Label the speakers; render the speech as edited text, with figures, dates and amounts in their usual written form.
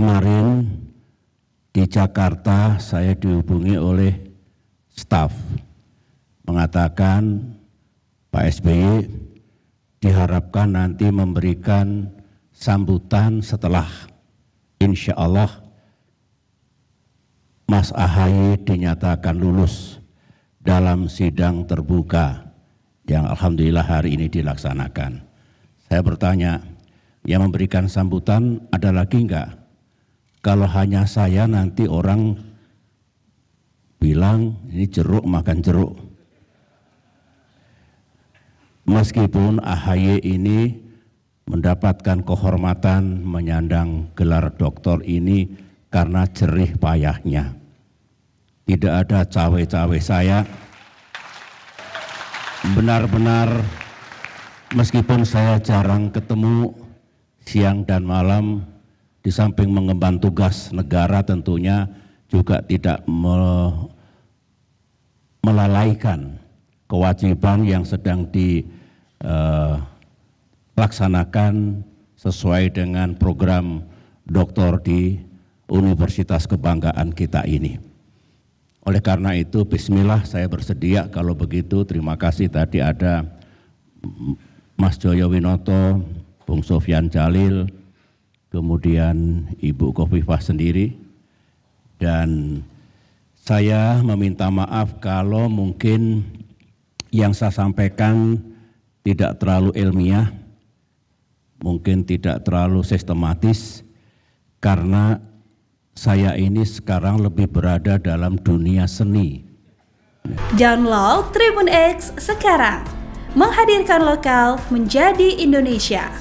Speaker 1: kemarin di Jakarta saya dihubungi oleh staf mengatakan Pak SBY diharapkan nanti memberikan sambutan setelah insya Allah Mas AHY dinyatakan lulus dalam sidang terbuka yang alhamdulillah hari ini dilaksanakan. Saya bertanya, yang memberikan sambutan ada lagi enggak? Kalau hanya saya nanti orang bilang ini jeruk makan jeruk. Meskipun AHY ini mendapatkan kehormatan menyandang gelar doktor ini karena jerih payahnya. Tidak ada cawe-cawe saya. Benar-benar meskipun saya jarang ketemu siang dan malam, di samping mengemban tugas negara tentunya juga tidak melalaikan kewajiban yang sedang dilaksanakan sesuai dengan program doktor di Universitas Kebanggaan kita ini. Oleh karena itu, bismillah saya bersedia kalau begitu. Terima kasih tadi ada Mas Joyo Winoto, Bung Sofyan Jalil, kemudian Ibu Khofifah sendiri, dan saya meminta maaf kalau mungkin yang saya sampaikan tidak terlalu ilmiah, mungkin tidak terlalu sistematis, karena saya ini sekarang lebih berada dalam dunia seni.
Speaker 2: Download Tribun X sekarang, menghadirkan lokal menjadi Indonesia.